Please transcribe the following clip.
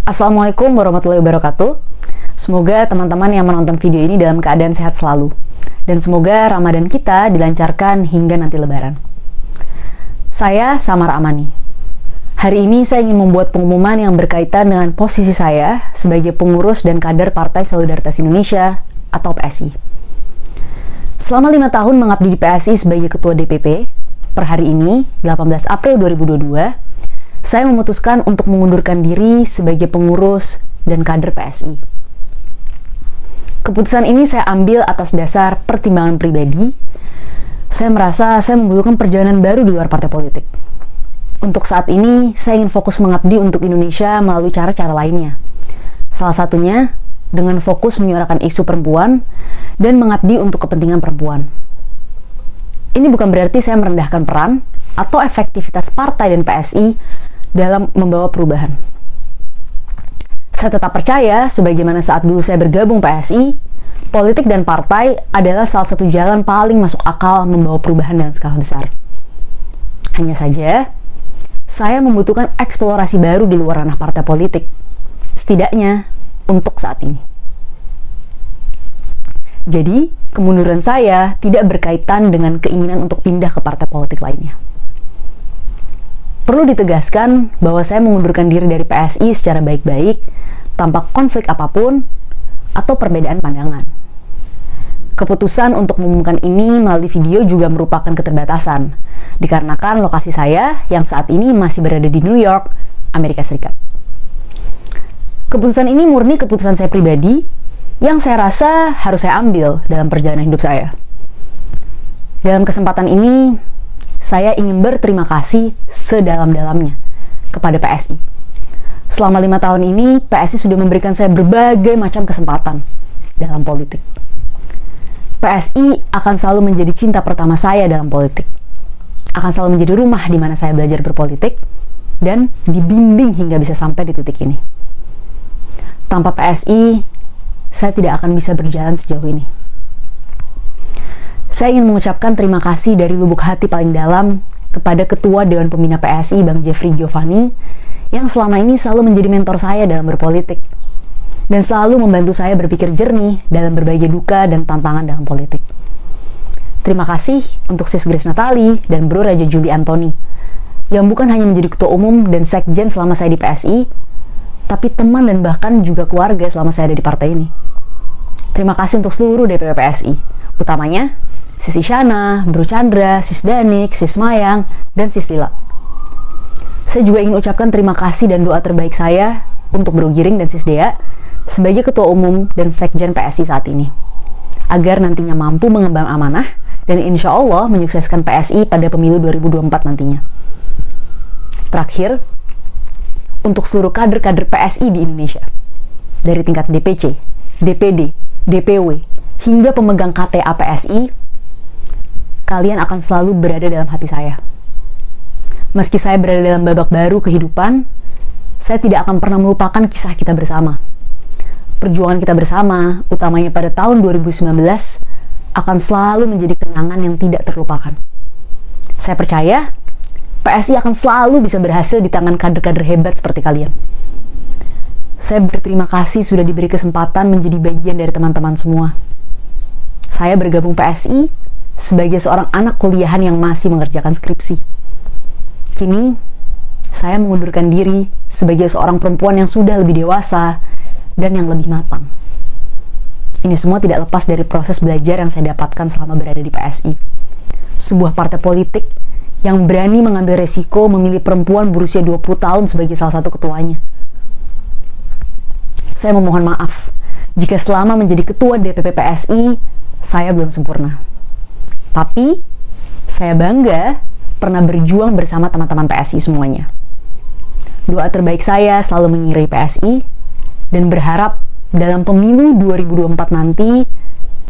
Assalamualaikum warahmatullahi wabarakatuh. Semoga teman-teman yang menonton video ini dalam keadaan sehat selalu. Dan semoga Ramadan kita dilancarkan hingga nanti Lebaran. Saya Samar Amani. Hari ini saya ingin membuat pengumuman yang berkaitan dengan posisi saya sebagai pengurus dan kader Partai Solidaritas Indonesia atau PSI. Selama 5 tahun mengabdi di PSI sebagai Ketua DPP, per hari ini, 18 April 2022, saya memutuskan untuk mengundurkan diri sebagai pengurus dan kader PSI. Keputusan ini saya ambil atas dasar pertimbangan pribadi. Saya merasa saya membutuhkan perjalanan baru di luar partai politik. Untuk saat ini, saya ingin fokus mengabdi untuk Indonesia melalui cara-cara lainnya. Salah satunya dengan fokus menyuarakan isu perempuan dan mengabdi untuk kepentingan perempuan. Ini bukan berarti saya merendahkan peran atau efektivitas partai dan PSI dalam membawa perubahan. Saya tetap percaya, sebagaimana saat dulu saya bergabung PSI, politik dan partai adalah salah satu jalan paling masuk akal membawa perubahan dalam skala besar. Hanya saja, saya membutuhkan eksplorasi baru di luar ranah partai politik, setidaknya untuk saat ini. Jadi, kemunduran saya tidak berkaitan dengan keinginan untuk pindah ke partai politik lainnya. Perlu ditegaskan bahwa saya mengundurkan diri dari PSI secara baik-baik, tanpa konflik apapun atau perbedaan pandangan. Keputusan untuk mengumumkan ini melalui video juga merupakan keterbatasan, dikarenakan lokasi saya yang saat ini masih berada di New York, Amerika Serikat. Keputusan ini murni keputusan saya pribadi, yang saya rasa harus saya ambil dalam perjalanan hidup saya. Dalam kesempatan ini, saya ingin berterima kasih sedalam-dalamnya kepada PSI. Selama 5 tahun ini, PSI sudah memberikan saya berbagai macam kesempatan dalam politik. PSI akan selalu menjadi cinta pertama saya dalam politik. Akan selalu menjadi rumah di mana saya belajar berpolitik dan dibimbing hingga bisa sampai di titik ini. Tanpa PSI, saya tidak akan bisa berjalan sejauh ini. Saya ingin mengucapkan terima kasih dari lubuk hati paling dalam kepada Ketua Dewan Pembina PSI, Bang Jeffrey Giovanni, yang selama ini selalu menjadi mentor saya dalam berpolitik, dan selalu membantu saya berpikir jernih dalam berbagai duka dan tantangan dalam politik. Terima kasih untuk Sis Grace Natali dan Bro Raja Juli Antoni, yang bukan hanya menjadi Ketua Umum dan Sekjen selama saya di PSI, tapi teman dan bahkan juga keluarga selama saya ada di partai ini. Terima kasih untuk seluruh DPP PSI, utamanya Sis Isyana, Bro Chandra, Sis Danik, Sis Mayang, dan Sis Lila. Saya juga ingin ucapkan terima kasih dan doa terbaik saya untuk Bro Giring dan Sis Dea sebagai Ketua Umum dan Sekjen PSI saat ini, agar nantinya mampu mengemban amanah dan insya Allah menyukseskan PSI pada pemilu 2024 nantinya. Terakhir, untuk seluruh kader-kader PSI di Indonesia, dari tingkat DPC, DPD, DPW, hingga pemegang KTA PSI, kalian akan selalu berada dalam hati saya. Meski saya berada dalam babak baru kehidupan, saya tidak akan pernah melupakan kisah kita bersama. Perjuangan kita bersama, utamanya pada tahun 2019, akan selalu menjadi kenangan yang tidak terlupakan. Saya percaya, PSI akan selalu bisa berhasil di tangan kader-kader hebat seperti kalian. Saya berterima kasih sudah diberi kesempatan menjadi bagian dari teman-teman semua. Saya bergabung PSI sebagai seorang anak kuliahan yang masih mengerjakan skripsi. Kini, saya mengundurkan diri sebagai seorang perempuan yang sudah lebih dewasa dan yang lebih matang. Ini semua tidak lepas dari proses belajar yang saya dapatkan selama berada di PSI. Sebuah partai politik yang berani mengambil resiko memilih perempuan berusia 20 tahun sebagai salah satu ketuanya. Saya memohon maaf jika selama menjadi ketua DPP PSI, saya belum sempurna. Tapi, saya bangga pernah berjuang bersama teman-teman PSI semuanya. Doa terbaik saya selalu mengiringi PSI, dan berharap dalam pemilu 2024 nanti,